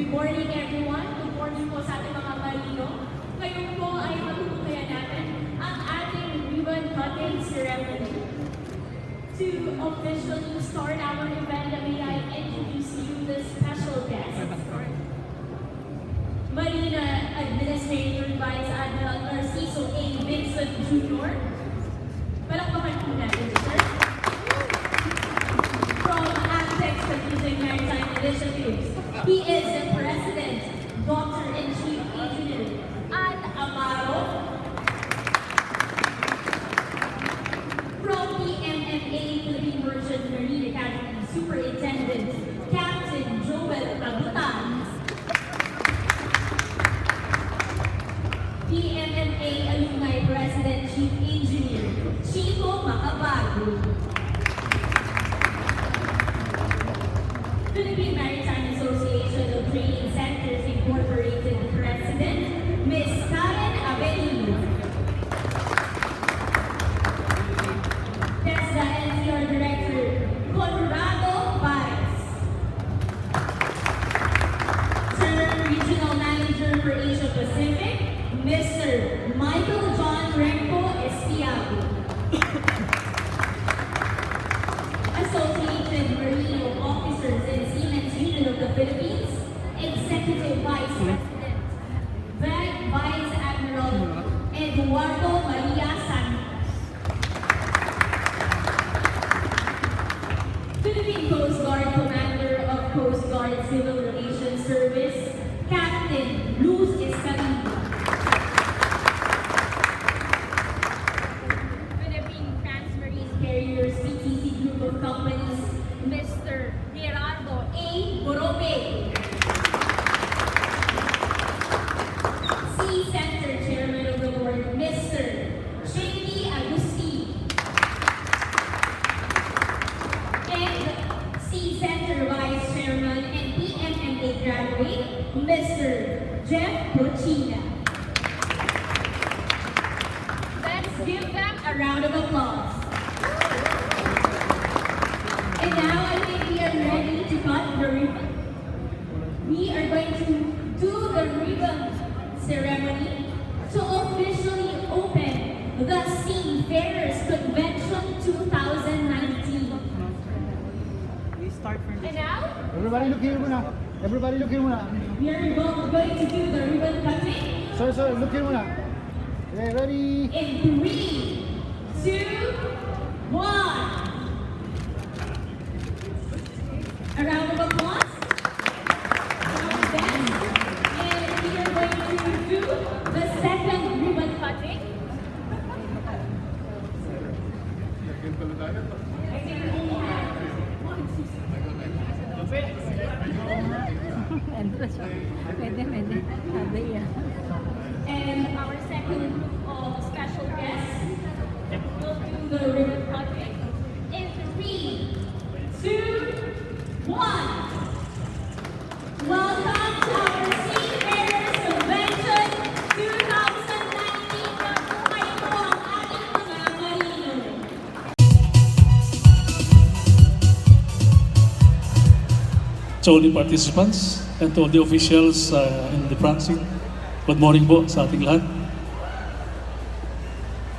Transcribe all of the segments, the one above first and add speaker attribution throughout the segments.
Speaker 1: Good morning everyone. Good morning po sa ating mga marino. Ngayon po ay matutunghayan natin ang ating ribbon cutting ceremony. To officially start our event, may I introduce you the special guest. Marina Administrator Vice Admiral Narciso A. Vincent Jr. Palakpakan po natin, sir. From Aztec Strategic Maritime Initiatives, he is the President, Doctor-in-Chief Engineer, Ann Amaro. From PMMA, Philippine Merchant Marine Academy, Superintendent, Captain Joel Tabutan. PMMA Alumni President, Chief Engineer, Chico Macabago. Philippine Maritime Association of Training Centers Incorporated President, Ms. Karen Avelino. TESDA NCR Director, Conrado Pares. Sir Regional Manager for Asia Pacific, Mr. Michael John Renko Estiago. Associated Marine Officers and Seamen's Union of the Philippines, Executive Vice President, Vice Admiral Eduardo Maria Santos. Philippine Coast Guard Commander of Coast Guard Civil Relations Service, Captain Luz Escalino. Philippine Transmarine Carriers PTC Group of Companies, Mr. Gerardo A. Borobe. Sea Center Chairman of the Board, Mr. J.D. Agustin. And Sea Center Vice Chairman and PMMA graduate, Mr. Jeff Pochina. Let's give them a round of applause. And now I think we are ready to cut the ribbon. We are going to do the ribbon ceremony to officially open the Seafarers Convention 2019.
Speaker 2: We start from
Speaker 1: And now,
Speaker 3: Everybody look here muna. Everybody look here muna.
Speaker 1: we are going to do the ribbon cutting
Speaker 3: Sir, look here muna. Okay, ready?
Speaker 1: in 3, 2, 1. A round of applause. Our best. And we are going to do the second ribbon cutting. I think we only have 1, 2, 3.
Speaker 2: Pwede. Sabi yan.
Speaker 1: And our second group of special guests will do the ribbon cutting in 3, 2, 1. Welcome to our Seafarers Convention 2019. Kayo po ang ating mga marino.
Speaker 4: To all the participants and to all the officials in the front seat, good morning po sa ating lahat.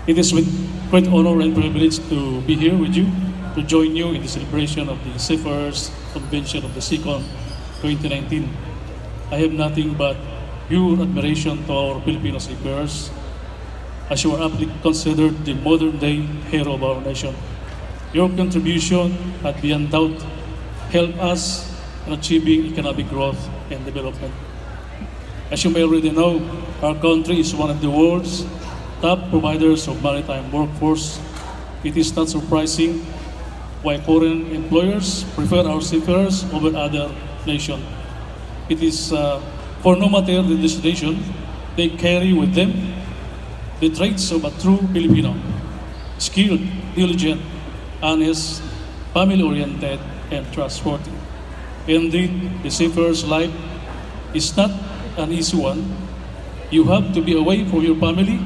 Speaker 4: It is with great honor and privilege to be here with you, to join you in the celebration of the Seafarers Convention of the SEACON 2019. I have nothing but pure admiration to our Filipino seafarers, as you are aptly considered the modern-day hero of our nation. Your contribution has beyond doubt helped us in achieving economic growth and development. As you may already know, our country is one of the world's top providers of maritime workforce. It is not surprising why foreign employers prefer our seafarers over other nations. It is for no matter the destination, they carry with them the traits of a true Filipino: skilled, diligent, honest, family-oriented, and trustworthy. Indeed, the seafarer's life is not an easy one. You have to be away from your family,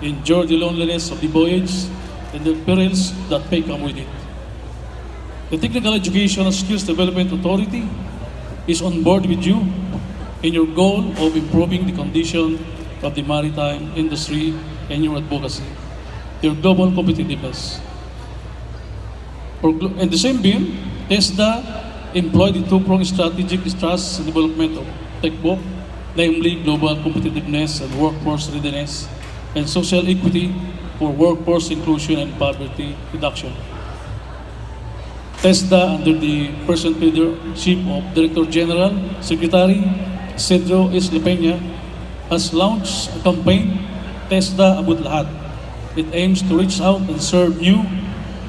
Speaker 4: endure the loneliness of the voyage, and the perils that may come with it. The Technical Education and Skills Development Authority is on board with you in your goal of improving the condition of the maritime industry and your advocacy, your global competitiveness. In the same vein, TESDA employed the two-pronged strategic thrust and development of TechBook, namely global competitiveness and workforce readiness, and social equity for workforce inclusion and poverty reduction. TESDA, under the present leadership of Director General Secretary Cedro S. Lepeña, has launched a campaign, TESDA Abot Lahat. It aims to reach out and serve new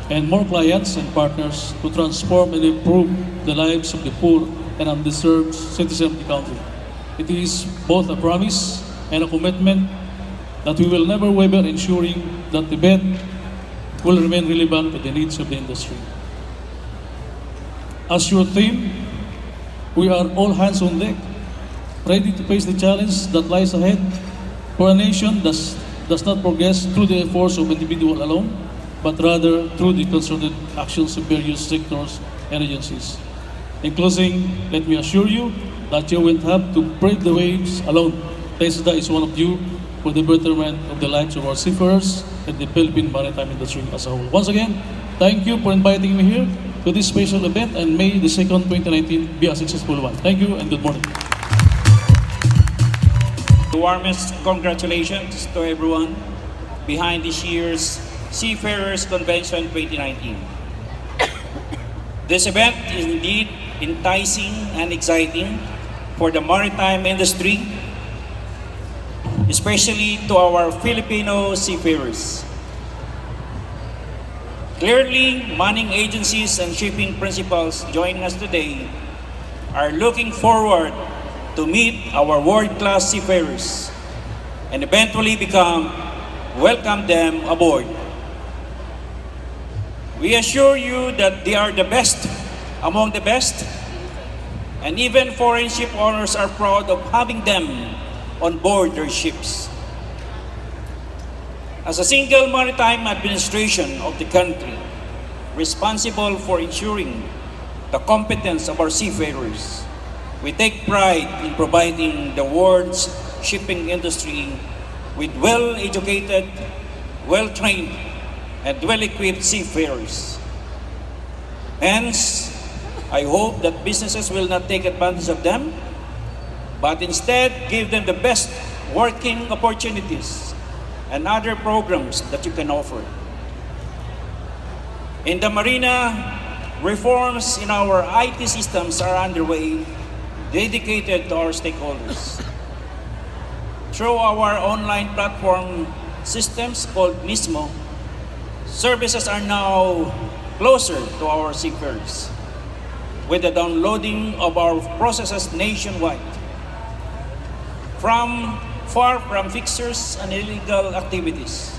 Speaker 4: and more clients and partners to transform and improve the lives of the poor and undeserved citizens of the country. It is both a promise and a commitment that we will never waver, ensuring that the bet will remain relevant to the needs of the industry. As your team, we are all hands on deck, ready to face the challenge that lies ahead. For a nation does not progress through the efforts of individual alone, but rather through the concerted actions of various sectors and agencies. In closing, let me assure you that you won't have to brave the waves alone. TESDA is one of you for the betterment of the lives of our seafarers and the Philippine maritime industry as a whole. Once again, thank you for inviting me here to this special event, and may the SEACON 2019 be a successful one. Thank you and good morning.
Speaker 5: The warmest congratulations to everyone behind this year's Seafarers Convention 2019. This event is indeed enticing and exciting for the maritime industry, especially to our Filipino seafarers. Clearly, manning agencies and shipping principals joining us today are looking forward to meet our world-class seafarers and eventually welcome them aboard. We assure you that they are the best among the best, and even foreign ship owners are proud of having them on board their ships. As a single maritime administration of the country, responsible for ensuring the competence of our seafarers, we take pride in providing the world's shipping industry with well-educated, well-trained, and well-equipped seafarers. Hence, I hope that businesses will not take advantage of them, but instead give them the best working opportunities and other programs that you can offer. In the marina, reforms in our IT systems are underway, dedicated to our stakeholders. Through our online platform systems called Mismo, services are now closer to our seafarers with the downloading of our processes nationwide. Far from fixtures and illegal activities,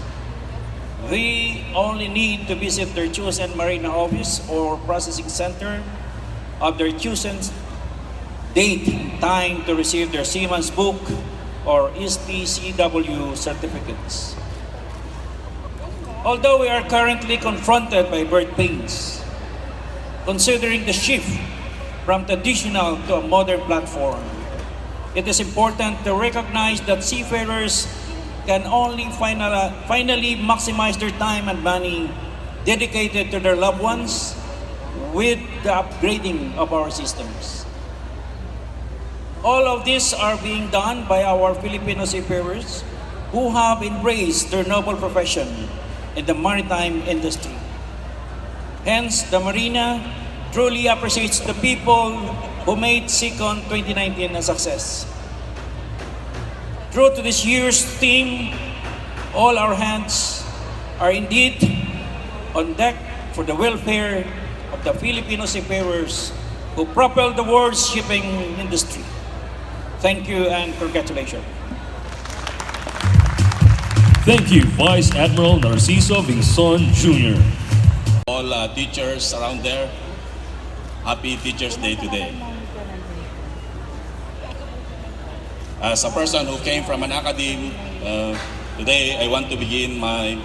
Speaker 5: we only need to visit their chosen marina office or processing center of their chosen date and time to receive their Seaman's Book or STCW certificates. Although we are currently confronted by birth pains, considering the shift from traditional to a modern platform, it is important to recognize that seafarers can only finally maximize their time and money dedicated to their loved ones with the upgrading of our systems. All of these are being done by our Filipino seafarers who have embraced their noble profession in the maritime industry. Hence, the Marina truly appreciates the people who made SEACON 2019 a success. True to this year's theme, all our hands are indeed on deck for the welfare of the Filipino seafarers who propel the world's shipping industry. Thank you and congratulations.
Speaker 6: Thank you, Vice Admiral Narciso Vingson Jr.
Speaker 7: All teachers around there, happy Teachers Day today. As a person who came from an academe, today I want to begin by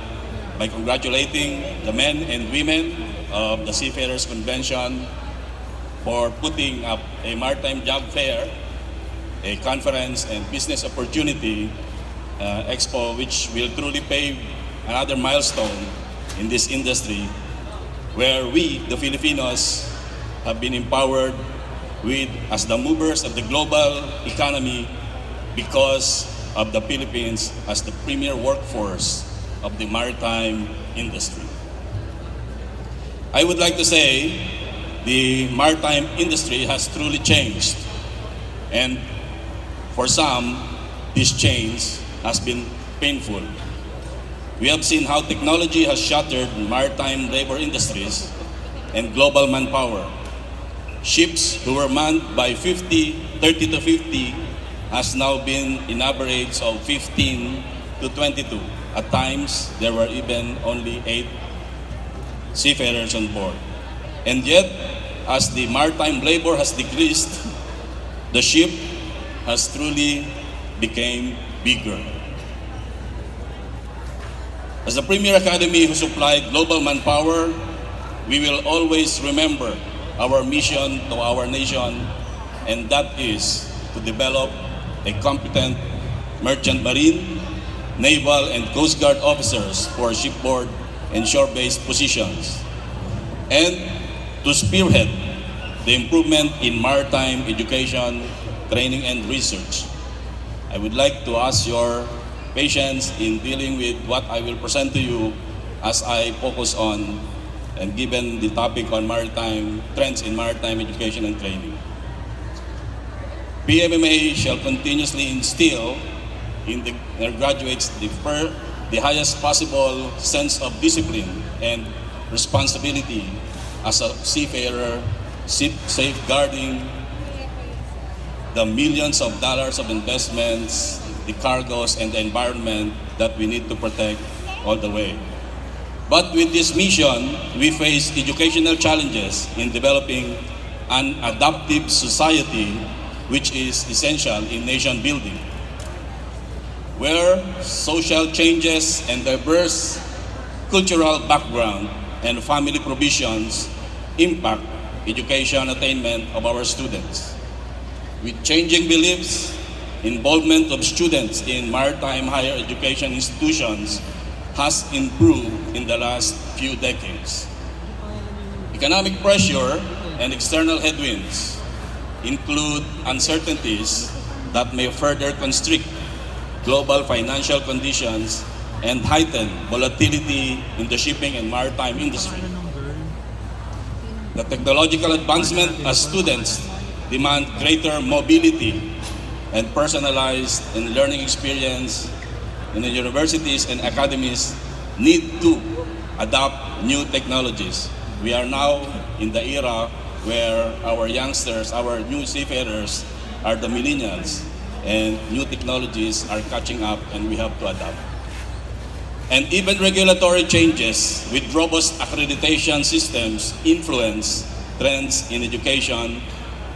Speaker 7: congratulating the men and women of the Seafarers Convention for putting up a maritime job fair a conference and business opportunity expo, which will truly pave another milestone in this industry, where we, the Filipinos, have been empowered as the movers of the global economy because of the Philippines as the premier workforce of the maritime industry. I would like to say the maritime industry has truly changed, and for some, this change has been painful. We have seen how technology has shattered maritime labor industries and global manpower. Ships who were manned by 30 to 50 has now been in average of 15 to 22. At times, there were even only 8 seafarers on board. And yet, as the maritime labor has decreased, the ship has truly become bigger. As the premier academy who supplied global manpower, we will always remember our mission to our nation, and that is to develop a competent merchant marine, naval, and coast guard officers for shipboard and shore-based positions, and to spearhead the improvement in maritime education, training, and research. I would like to ask your patience in dealing with what I will present to you as I focus on and given the topic on maritime trends in maritime education and training. PMMA shall continuously instill in their graduates the highest possible sense of discipline and responsibility as a seafarer, safeguarding the millions of dollars of investments, the cargoes, and the environment that we need to protect all the way. But with this mission, we face educational challenges in developing an adaptive society, which is essential in nation building, where social changes and diverse cultural background and family provisions impact education attainment of our students. With changing beliefs, involvement of students in maritime higher education institutions has improved in the last few decades. Economic pressure and external headwinds include uncertainties that may further constrict global financial conditions and heighten volatility in the shipping and maritime industry. The technological advancement as students demand greater mobility and personalized and learning experience, and the universities and academies need to adopt new technologies. We are now in the era where our youngsters, our new seafarers are the millennials, and new technologies are catching up and we have to adapt. And even regulatory changes with robust accreditation systems influence trends in education,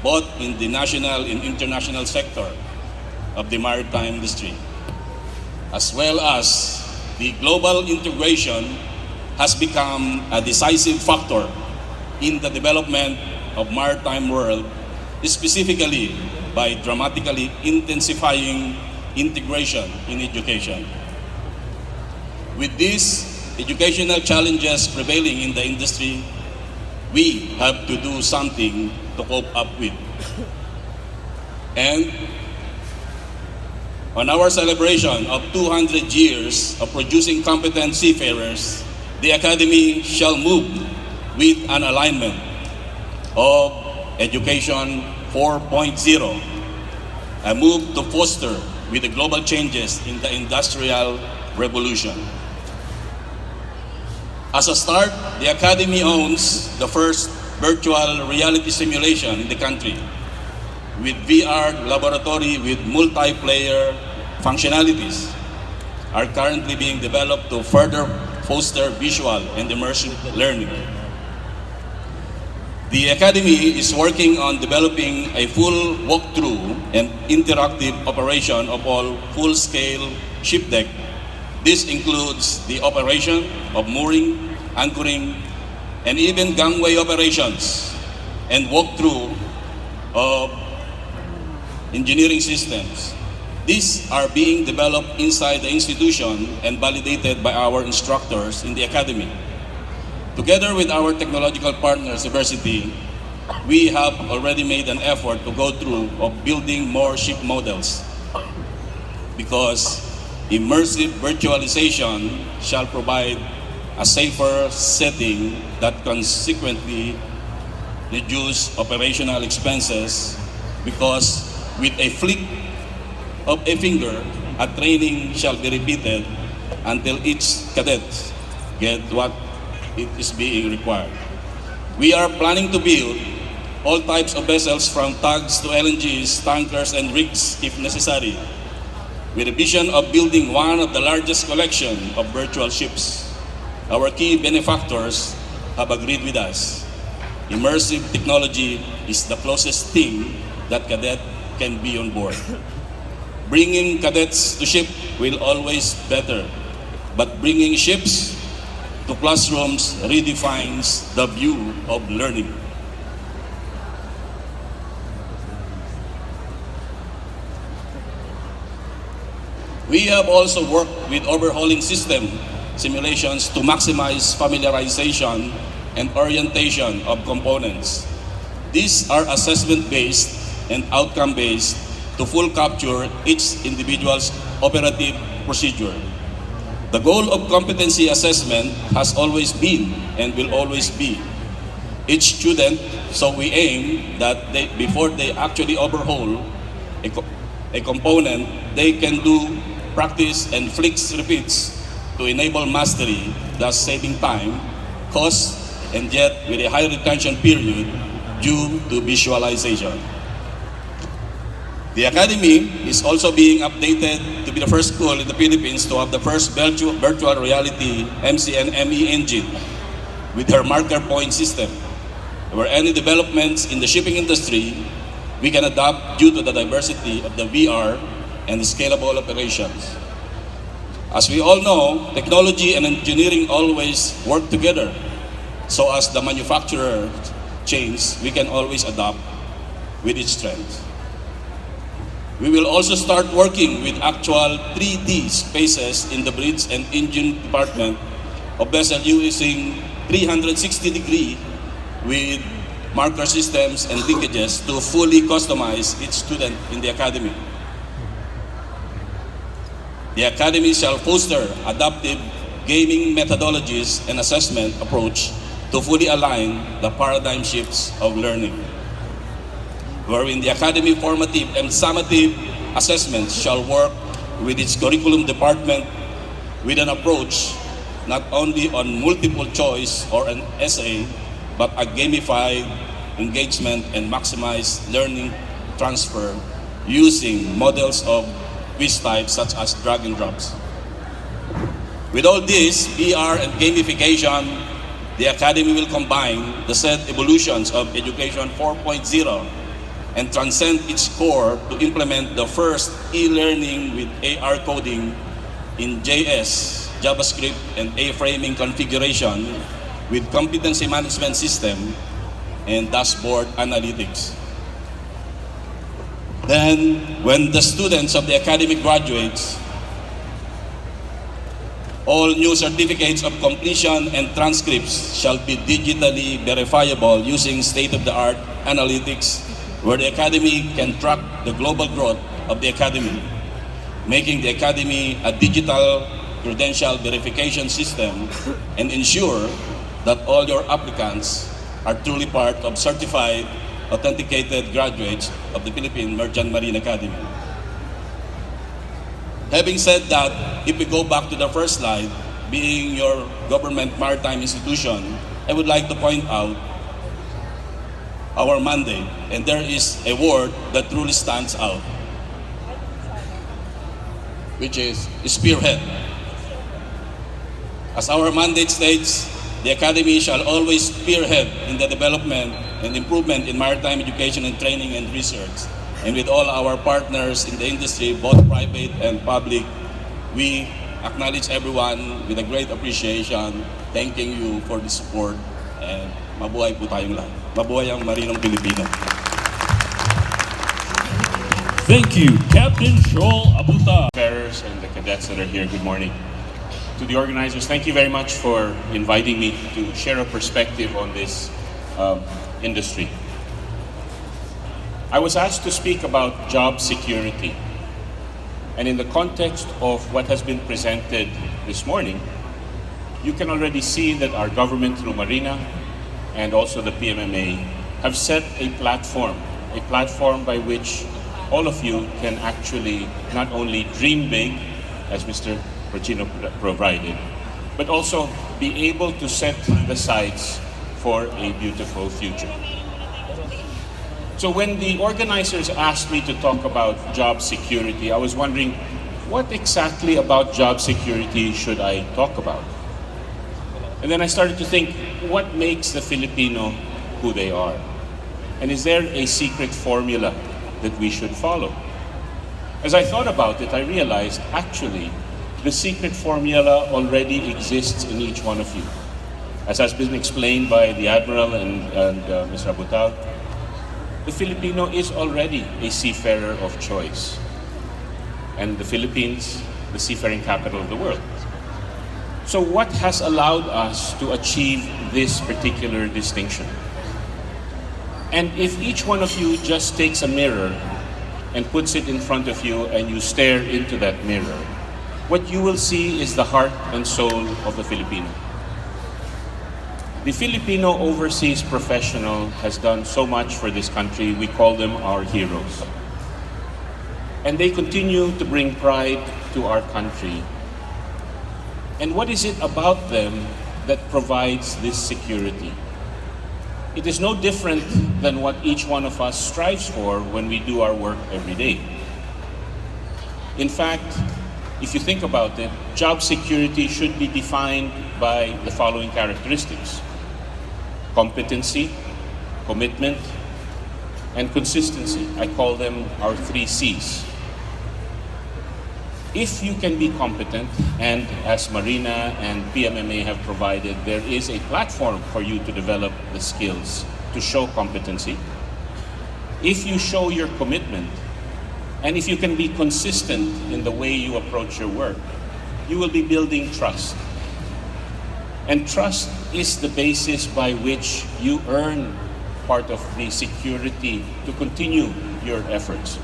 Speaker 7: both in the national and international sector of the maritime industry, as well as the global integration has become a decisive factor in the development of maritime world, specifically by dramatically intensifying integration in education. With these educational challenges prevailing in the industry, we have to do something to cope up with. And on our celebration of 200 years of producing competent seafarers, the Academy shall move with an alignment of Education 4.0, a move to foster with the global changes in the industrial revolution. As a start, the Academy owns the first virtual reality simulation in the country, with VR laboratory with multiplayer functionalities are currently being developed to further foster visual and immersive learning. The Academy is working on developing a full walkthrough and interactive operation of all full-scale ship deck. This includes the operation of mooring, anchoring, and even gangway operations, and walkthrough of engineering systems. These are being developed inside the institution and validated by our instructors in the academy. Together with our technological partners, university, we have already made an effort to go through of building more ship models because immersive virtualization shall provide a safer setting that consequently reduce operational expenses because with a flick of a finger, a training shall be repeated until each cadet get what it is being required. We are planning to build all types of vessels from tugs to LNGs, tankers, and rigs if necessary, with a vision of building one of the largest collection of virtual ships. Our key benefactors have agreed with us. Immersive technology is the closest thing that cadet can be on board. Bringing cadets to ship will always better, but bringing ships to classrooms redefines the view of learning. We have also worked with overhauling system simulations to maximize familiarization and orientation of components. These are assessment-based and outcome-based to full capture each individual's operative procedure. The goal of competency assessment has always been and will always be each student, so we aim that before they actually overhaul a component, they can do practice and flicks repeats to enable mastery, thus saving time, cost, and yet with a high retention period due to visualization. The Academy is also being updated to be the first school in the Philippines to have the first virtual reality MCNME engine with her marker point system, where any developments in the shipping industry we can adapt due to the diversity of the VR and the scalable operations. As we all know, technology and engineering always work together. So as the manufacturer changes, we can always adapt with its strengths. We will also start working with actual 3D spaces in the bridge and engine department of vessel using 360-degree with marker systems and linkages to fully customize each student in the academy. The academy shall foster adaptive gaming methodologies and assessment approach to fully align the paradigm shifts of learning, wherein the academy formative and summative assessments shall work with its curriculum department with an approach not only on multiple choice or an essay, but a gamified engagement and maximize learning transfer using models of quiz types such as drag and drops. With all this, VR and gamification, the Academy will combine the said evolutions of Education 4.0 and transcend its core to implement the first e-learning with AR coding in JS, JavaScript, and A-framing configuration with competency management system and dashboard analytics. Then, when the students of the academy graduates, all new certificates of completion and transcripts shall be digitally verifiable using state-of-the-art analytics where the academy can track the global growth of the academy, making the academy a digital credential verification system and ensure that all your applicants are truly part of certified, authenticated graduates of the Philippine Merchant Marine Academy. Having said that, if we go back to the first slide, being your government maritime institution, I would like to point out our mandate, and there is a word that truly stands out, which is spearhead. As our mandate states, the Academy shall always spearhead in the development and improvement in maritime education and training and research. And with all our partners in the industry, both private and public, we acknowledge everyone with a great appreciation, thanking you for the support, and mabuhay po tayong lahat. Mabuhay ang Marinong Pilipino.
Speaker 6: Thank you, Captain Joel Abuta.
Speaker 8: Seafarers and the cadets that are here, good morning. To the organizers, thank you very much for inviting me to share a perspective on this industry. I was asked to speak about job security. And in the context of what has been presented this morning, you can already see that our government through Marina and also the PMMA have set a platform by which all of you can actually not only dream big, as Mr. Porcino provided, but also be able to set the sights for a beautiful future. So when the organizers asked me to talk about job security, I was wondering, what exactly about job security should I talk about? And then I started to think, what makes the Filipino who they are? And is there a secret formula that we should follow? As I thought about it, I realized actually the secret formula already exists in each one of you. As has been explained by the Admiral and Mr. Abutao, the Filipino is already a seafarer of choice. And the Philippines, the seafaring capital of the world. So what has allowed us to achieve this particular distinction? And if each one of you just takes a mirror and puts it in front of you and you stare into that mirror, what you will see is the heart and soul of the Filipino. The Filipino overseas professional has done so much for this country, we call them our heroes. And they continue to bring pride to our country. And what is it about them that provides this security? It is no different than what each one of us strives for when we do our work every day. In fact, if you think about it, job security should be defined by the following characteristics: competency, commitment, and consistency. I call them our 3 C's. If you can be competent, and as Marina and PMMA have provided, there is a platform for you to develop the skills to show competency. If you show your commitment, and if you can be consistent in the way you approach your work, you will be building trust. And trust is the basis by which you earn part of the security to continue your efforts.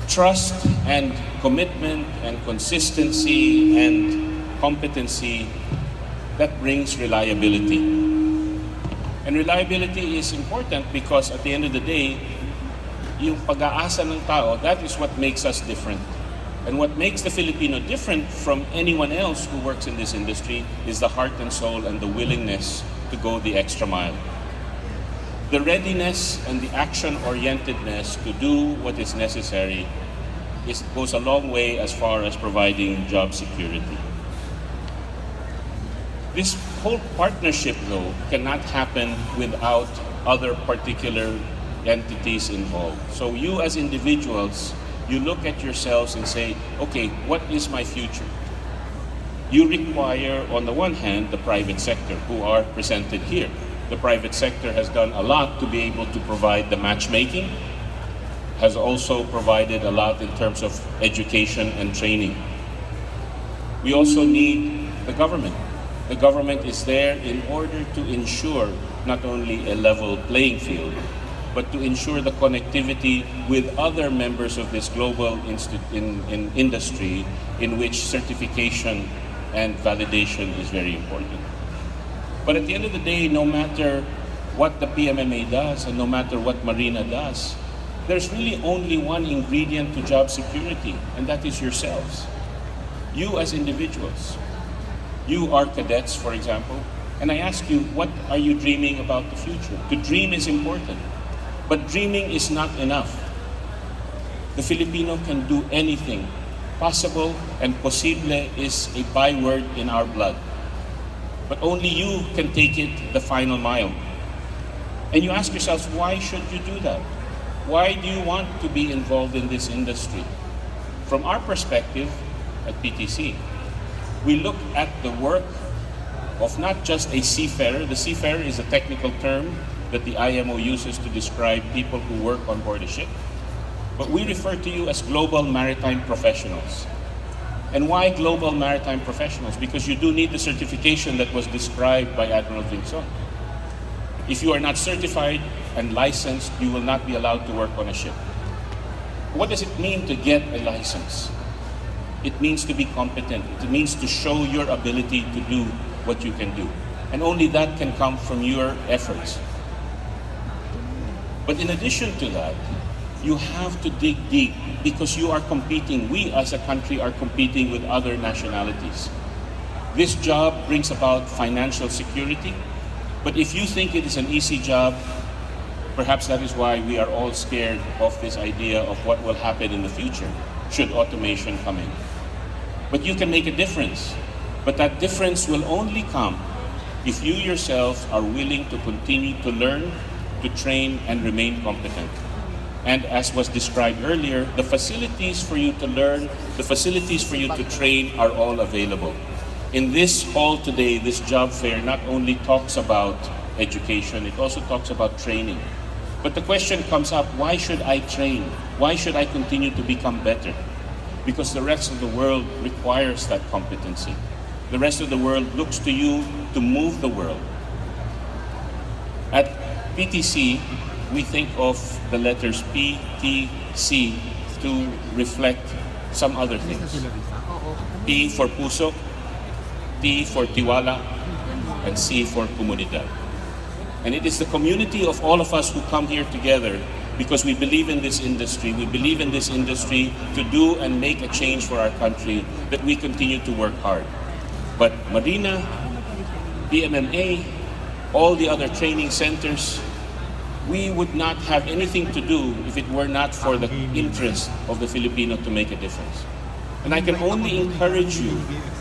Speaker 8: Trust and commitment and consistency and competency, that brings reliability. And reliability is important because at the end of the day, yung pag-aasa ng tao, that is what makes us different. And what makes the Filipino different from anyone else who works in this industry is the heart and soul and the willingness to go the extra mile. The readiness and the action-orientedness to do what is necessary goes a long way as far as providing job security. This whole partnership, though, cannot happen without other particular entities involved. So you as individuals, you look at yourselves and say, okay, what is my future? You require, on the one hand, the private sector, who are presented here. The private sector has done a lot to be able to provide the matchmaking, has also provided a lot in terms of education and training. We also need the government. The government is there in order to ensure not only a level playing field, but to ensure the connectivity with other members of this global industry in which certification and validation is very important. But at the end of the day, no matter what the PMMA does and no matter what Marina does, there's really only one ingredient to job security, and that is yourselves. You as individuals. You are cadets, for example, and I ask you, what are you dreaming about the future? To dream is important, but dreaming is not enough. The Filipino can do anything. Possible and posible is a byword in our blood. But only you can take it the final mile. And you ask yourselves, why should you do that? Why do you want to be involved in this industry? From our perspective at PTC, we look at the work of not just a seafarer. The seafarer is a technical term that the IMO uses to describe people who work on board a ship. but we refer to you as global maritime professionals. And why global maritime professionals? Because you do need the certification that was described by Admiral Vinson. If you are not certified and licensed, you will not be allowed to work on a ship. What does it mean to get a license? It means to be competent. It means to show your ability to do what you can do. And only that can come from your efforts. But in addition to that, you have to dig deep because you are competing. We as a country are competing with other nationalities. This job brings about financial security, but if you think it is an easy job, perhaps that is why we are all scared of this idea of what will happen in the future should automation come in. But you can make a difference. But that difference will only come if you yourselves are willing to continue to learn, to train, and remain competent. And as was described earlier, the facilities for you to learn, the facilities for you to train are all available. In this hall today, this job fair not only talks about education, it also talks about training. But the question comes up, why should I train? Why should I continue to become better? Because the rest of the world requires that competency. The rest of the world looks to you to move the world. At PTC, we think of the letters P, T, C to reflect some other things. P for puso, T for tiwala, and C for comunidad. And it is the community of all of us who come here together because we believe in this industry. We believe in this industry to do and make a change for our country that we continue to work hard. But Marina, PMMA, all the other training centers, we would not have anything to do if it were not for the interest of the Filipino to make a difference. And I can only encourage you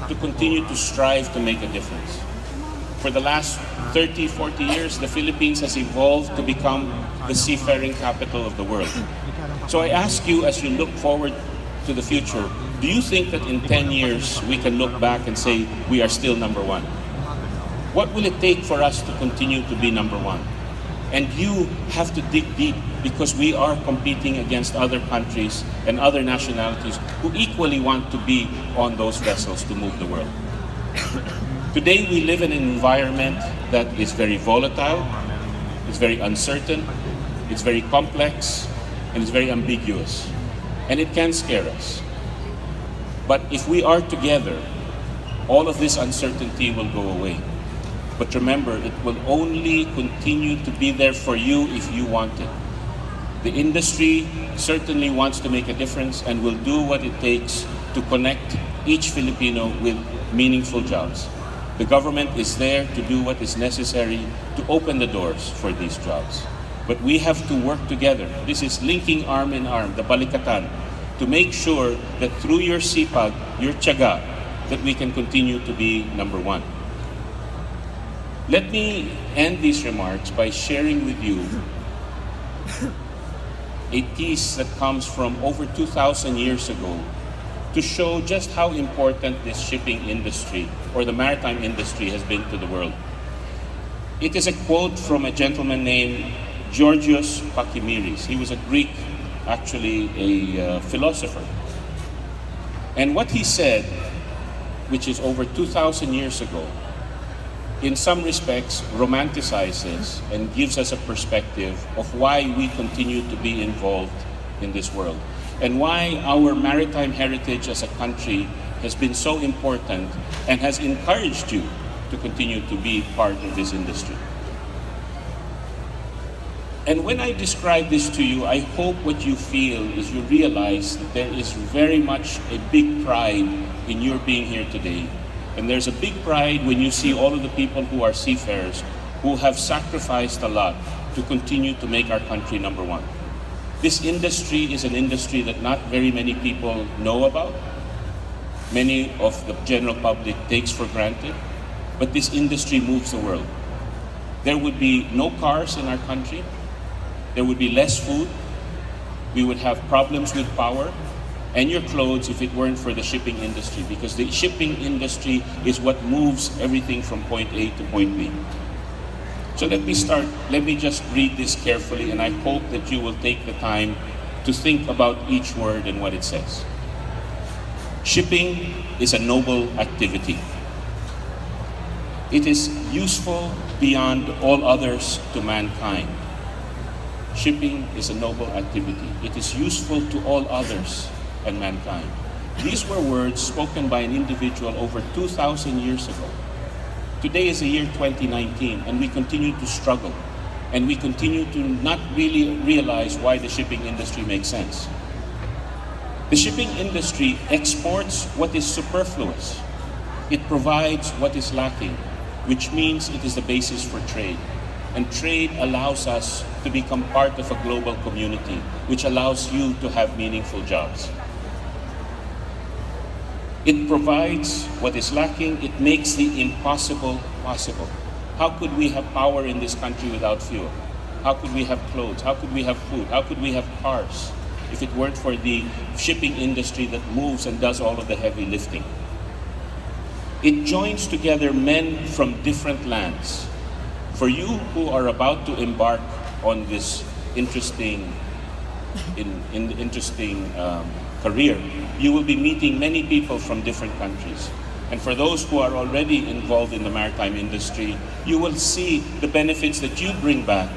Speaker 8: to continue to strive to make a difference. For the last 30, 40 years, the Philippines has evolved to become the seafaring capital of the world. So I ask you, as you look forward to the future, do you think that in 10 years we can look back and say we are still number one? What will it take for us to continue to be number one? And you have to dig deep because we are competing against other countries and other nationalities who equally want to be on those vessels to move the world. Today we live in an environment that is very volatile, it's very uncertain, it's very complex, and it's very ambiguous. And it can scare us. But if we are together, all of this uncertainty will go away. But remember, it will only continue to be there for you if you want it. The industry certainly wants to make a difference and will do what it takes to connect each Filipino with meaningful jobs. The government is there to do what is necessary to open the doors for these jobs. But we have to work together. This is linking arm in arm, the balikatan, to make sure that through your sipag, your tiyaga, that we can continue to be number one. Let me end these remarks by sharing with you a piece that comes from over 2,000 years ago to show just how important this shipping industry or the maritime industry has been to the world. It is a quote from a gentleman named Georgios Pakimiris. He was a Greek, actually a philosopher. And what he said, which is over 2,000 years ago, in some respects romanticizes and gives us a perspective of why we continue to be involved in this world and why our maritime heritage as a country has been so important and has encouraged you to continue to be part of this industry. And when I describe this to you, I hope what you feel is you realize that there is very much a big pride in your being here today. And there's a big pride when you see all of the people who are seafarers who have sacrificed a lot to continue to make our country number one. This industry is an industry that not very many people know about. Many of the general public takes for granted, but this industry moves the world. There would be no cars in our country. There would be less food. We would have problems with power and your clothes if it weren't for the shipping industry, because the shipping industry is what moves everything from point A to point B. So let me just read this carefully, and I hope that you will take the time to think about each word and what it says. Shipping is a noble activity. It is useful beyond all others to mankind. Shipping is a noble activity. It is useful to all others and mankind. These were words spoken by an individual over 2,000 years ago. Today is the year 2019, and we continue to struggle. And we continue to not really realize why the shipping industry makes sense. The shipping industry exports what is superfluous. It provides what is lacking, which means it is the basis for trade. And trade allows us to become part of a global community, which allows you to have meaningful jobs. It provides what is lacking. It makes the impossible possible. How could we have power in this country without fuel? How could we have clothes? How could we have food? How could we have cars if it weren't for the shipping industry that moves and does all of the heavy lifting? It joins together men from different lands. For you who are about to embark on this interesting career, you will be meeting many people from different countries. And for those who are already involved in the maritime industry, you will see the benefits that you bring back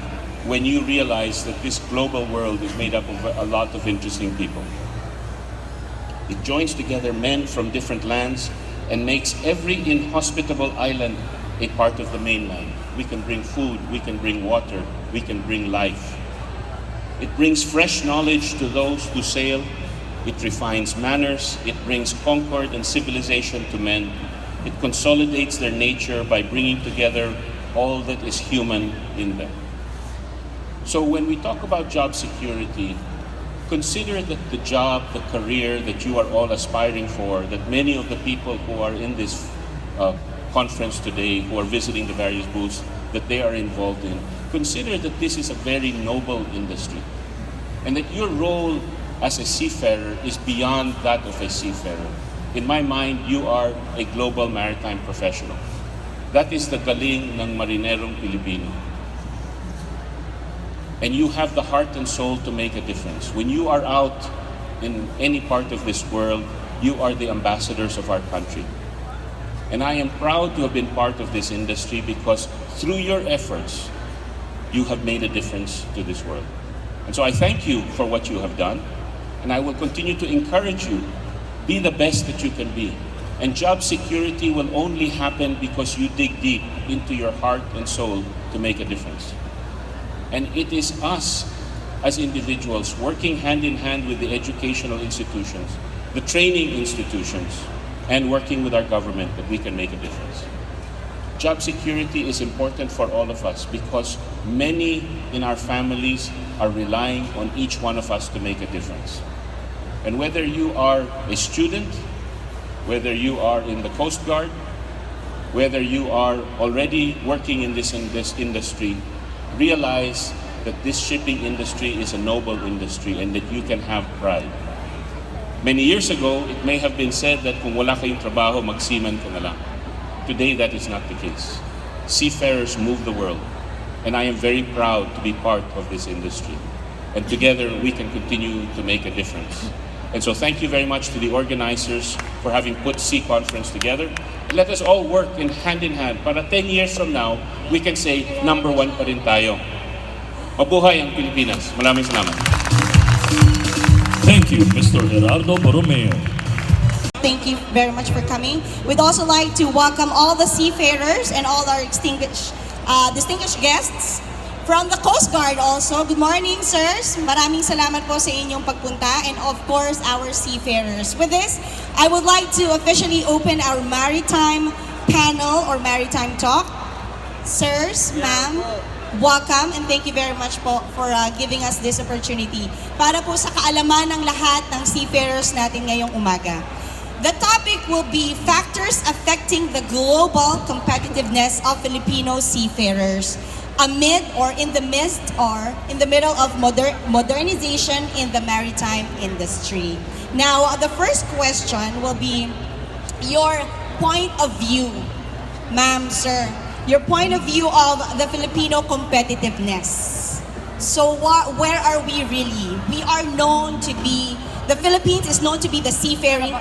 Speaker 8: when you realize that this global world is made up of a lot of interesting people. It joins together men from different lands and makes every inhospitable island a part of the mainland. We can bring food, we can bring water, we can bring life. It brings fresh knowledge to those who sail. It refines manners. It brings concord and civilization to men. It consolidates their nature by bringing together all that is human in them. So when we talk about job security, consider that the job, the career that you are all aspiring for, that many of the people who are in this conference today, who are visiting the various booths, that they are involved in, consider that this is a very noble industry, and that your role as a seafarer is beyond that of a seafarer. In my mind, you are a global maritime professional. That is the galing ng marinerong Pilipino. And you have the heart and soul to make a difference. When you are out in any part of this world, you are the ambassadors of our country. And I am proud to have been part of this industry because through your efforts, you have made a difference to this world. And so I thank you for what you have done. And I will continue to encourage you, be the best that you can be. And job security will only happen because you dig deep into your heart and soul to make a difference. And it is us as individuals working hand in hand with the educational institutions, the training institutions, and working with our government that we can make a difference. Job security is important for all of us because many in our families are relying on each one of us to make a difference. And whether you are a student, whether you are in the Coast Guard, whether you are already working in this industry, realize that this shipping industry is a noble industry and that you can have pride. Many years ago, it may have been said that kung wala kayong trabaho, magseaman ka na lang. Today, that is not the case. Seafarers move the world, and I am very proud to be part of this industry. And together, we can continue to make a difference. And so thank you very much to the organizers for having put Sea Conference together. And let us all work in hand para 10 years from now, we can say, number one pa rin tayo. Mabuhay ang Pilipinas. Maraming salamat.
Speaker 6: Thank you, Mr. Gerardo Borromeo.
Speaker 9: Thank you very much for coming. We'd also like to welcome all the seafarers and all our distinguished guests from the Coast Guard also. Good morning, sirs. Maraming salamat po sa inyong pagpunta, and of course, our seafarers. With this, I would like to officially open our maritime panel or maritime talk. Sirs, ma'am, welcome and thank you very much po for giving us this opportunity para po sa kaalaman ng lahat ng seafarers natin ngayong umaga. The topic will be factors affecting the global competitiveness of Filipino seafarers amid or in the midst or in the middle of modernization in the maritime industry. Now, the first question will be your point of view, ma'am, sir. Your point of view of the Filipino competitiveness. So where are we really? We are known to be, the Philippines is known to be the seafaring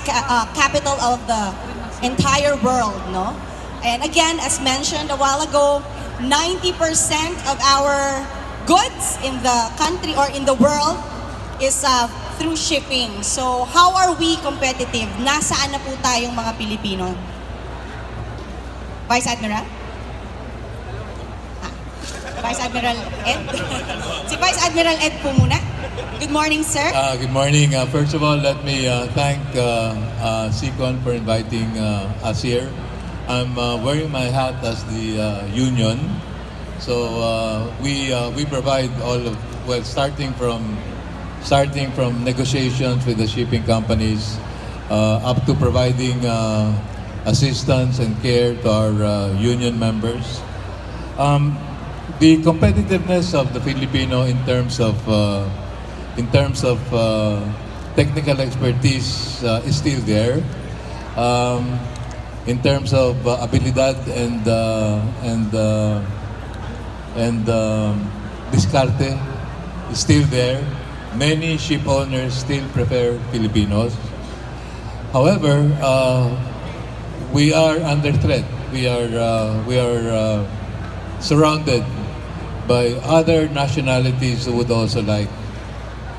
Speaker 9: capital of the entire world, no? And again, as mentioned a while ago, 90% of our goods in the country or in the world is through shipping. So how are we competitive? Nasaan na po tayong mga Pilipino? Vice Admiral? Vice Admiral Ed? Si Vice Admiral Ed po muna. Good morning, sir.
Speaker 10: Good morning. First of all, let me thank SEACON for inviting us here. I'm wearing my hat as the union. So we provide all of, well, starting from negotiations with the shipping companies up to providing assistance and care to our union members. The competitiveness of the Filipino in terms of technical expertise is still there. In terms of abilidad and discarte is still there. Many ship owners still prefer Filipinos. However, we are under threat. We are surrounded by other nationalities who would also like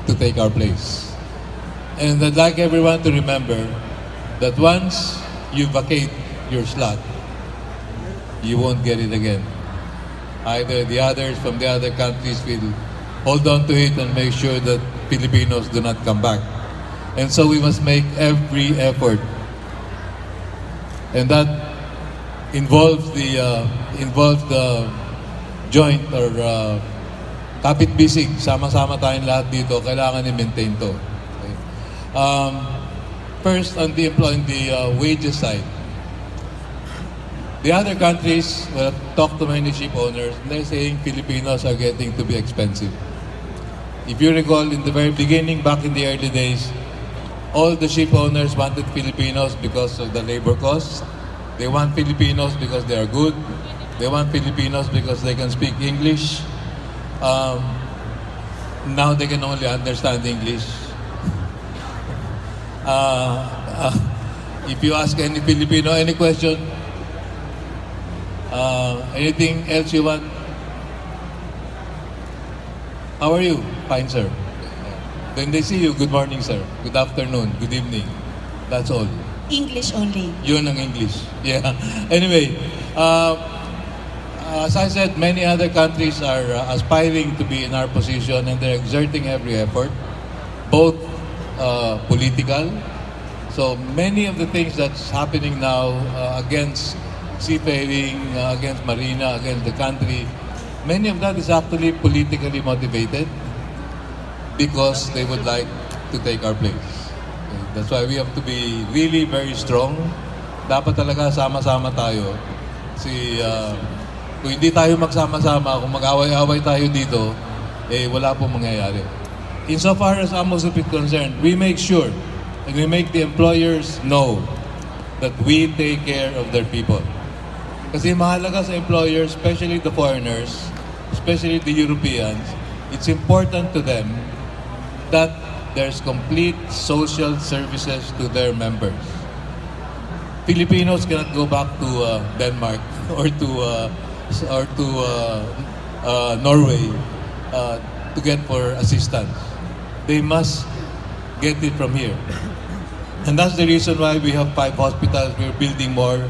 Speaker 10: to take our place. And I'd like everyone to remember that once you vacate your slot, you won't get it again. Either the others from the other countries will hold on to it and make sure that Filipinos do not come back. And so we must make every effort. And that involves the joint or kapit-bisig, sama-sama tayong lahat dito, kailangan i-maintain to. Okay? First, on the wages side. The other countries, well, I've talked to many ship owners, they're saying Filipinos are getting to be expensive. If you recall, in the very beginning, back in the early days, all the ship owners wanted Filipinos because of the labor costs. They want Filipinos because they are good. They want Filipinos because they can speak English. Now they can only understand English. If you ask any Filipino any question, anything else you want? How are you? Fine, sir. When they see you, good morning, sir. Good afternoon. Good evening. That's all.
Speaker 9: English only.
Speaker 10: Yun ang English. Yeah. Anyway, as I said, many other countries are aspiring to be in our position and they're exerting every effort, both political. So many of the things that's happening now against seafaring, against marina, against the country, many of that is actually politically motivated because they would like to take our place. Okay? That's why we have to be really very strong. Dapat talaga sama-sama tayo. Kung hindi tayo magsama-sama, kung mag-away-away tayo dito, wala pong mangyayari. Insofar as AMOSUP is concerned, we make sure and we make the employers know that we take care of their people. Kasi mahalaga sa employers, especially the foreigners, especially the Europeans, it's important to them that there's complete social services to their members. Filipinos cannot go back to Denmark or to Norway to get for assistance. They must get it from here. And that's the reason why we have 5 hospitals, we're building more.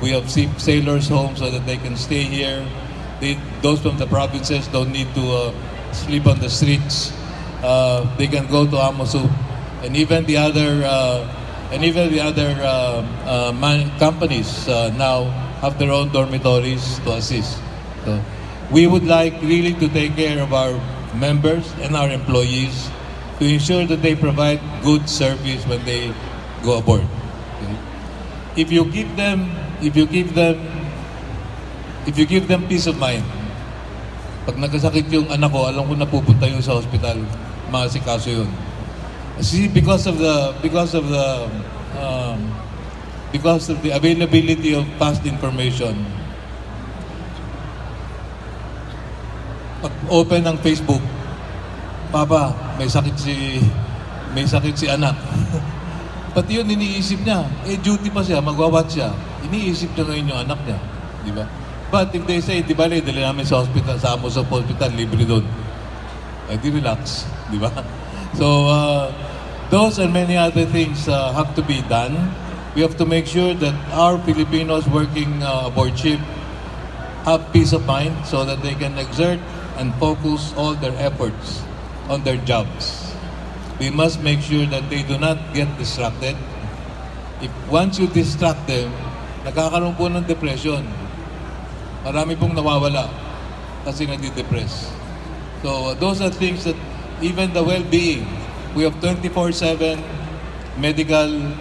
Speaker 10: We have sailors' homes so that they can stay here. Those from the provinces don't need to sleep on the streets. They can go to AMOSUP. And even the other companies now have their own dormitories to assist. So we would like really to take care of our members and our employees to ensure that they provide good service when they go aboard. Okay? If you give them peace of mind, pag nagkasakit yung anak ko, alam ko na pupunta yun sa hospital, maasikaso yun. See, because of the availability of past information, pag open ng Facebook, Papa, may sakit si anak. Pati yun, iniisip niya. Duty pa siya, magwawatch siya. Iniisip niya ngayon yung anak niya. Di ba? But if they say, di ba, dali namin sa hospital, sa Amos of Hospital, libre doon. Di relax. Di ba? So, those and many other things have to be done. We have to make sure that our Filipinos working aboard ship have peace of mind so that they can exert and focus all their efforts on their jobs. We must make sure that they do not get distracted. If once you distract them, nagkakaroon po ng depression. Marami pong nawawala kasi nagdi-depress. So those are things that even the well-being, we have 24/7 medical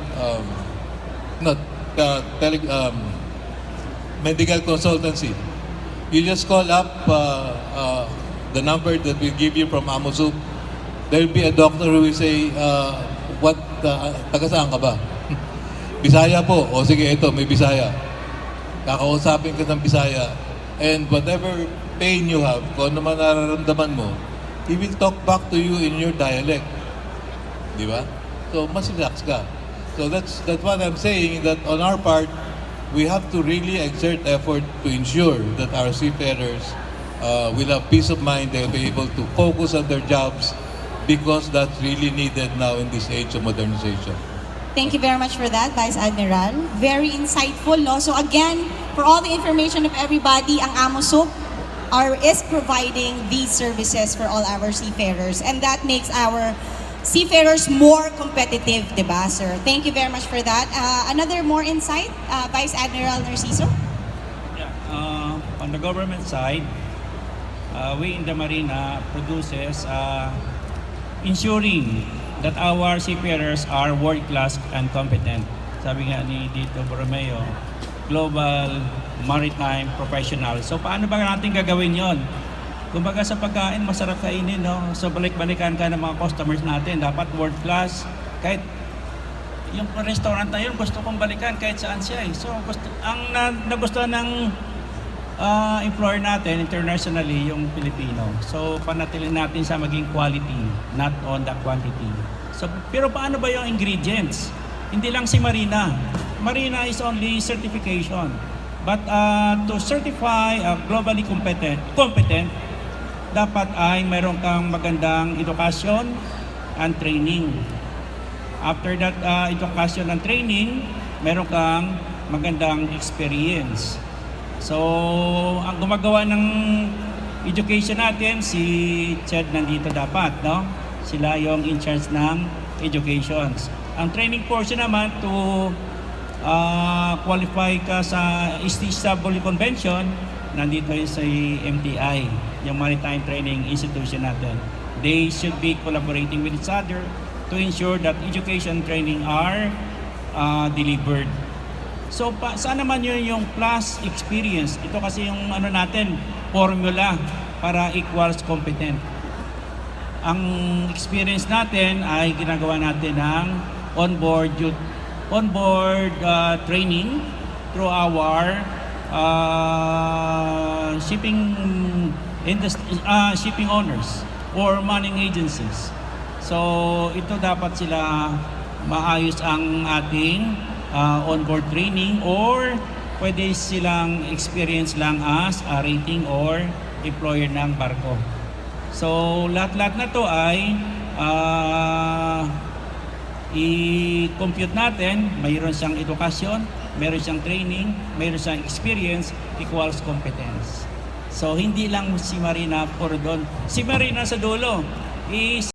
Speaker 10: medical consultancy. You just call up the number that we give you from Amosup. There will be a doctor who will say, taga saan ka ba? Bisaya po. O sige, ito, may Bisaya. Kakausapin ka ng Bisaya. And whatever pain you have, kung ano man nararamdaman mo, he will talk back to you in your dialect. Di ba? So, mas relax ka. So that's what I'm saying, that on our part, we have to really exert effort to ensure that our seafarers will have peace of mind. They'll be able to focus on their jobs because that's really needed now in this age of modernization.
Speaker 9: Thank you very much for that, Vice Admiral. Very insightful, no? So again, for all the information of everybody, ang Amosup is providing these services for all our seafarers, and that makes our seafarers more competitive, diba, sir? Thank you very much for that. Another more insight, Vice Admiral Narciso?
Speaker 5: Yeah, on the government side, we in the Marina produces ensuring that our seafarers are world-class and competent. Sabi nga ni Dito Borromeo, global maritime professional. So paano ba natin gagawin yon? Kumbaga sa pagkain, masarap kainin, no? So balik-balikan ka ng mga customers natin. Dapat world-class. Kahit yung restaurant na yun, gusto kong balikan kahit saan siya. So ang nagustuhan ng employer natin internationally, yung Pilipino. So panatilin natin sa maging quality, not on the quantity. So, pero paano ba yung ingredients? Hindi lang si Marina. Marina is only certification. But to certify globally competent, dapat ay mayroon kang magandang edukasyon and training. After that edukasyon and training, mayroon kang magandang experience. So, ang gumagawa ng education natin, si Chad nandito dapat, no? Sila yung in charge ng education. Ang training portion naman to qualify ka sa Istanbul Convention, nandito yung sa MTI, yung Maritime Training Institution natin. They should be collaborating with each other to ensure that education training are delivered. So, saan naman yun yung plus experience? Ito kasi yung ano natin, formula para equals competent. Ang experience natin ay ginagawa natin ng onboard training through our shipping owners or manning agencies. So ito dapat sila maayos ang ating onboard training, or pwede silang experience lang as a rating or employer ng barko. So lahat-lahat na to ay i-compute natin, mayroon siyang edukasyon, mayroon siyang training, mayroon siyang experience, equals competence. So hindi lang si Marina puro doon. Si Marina sa dulo is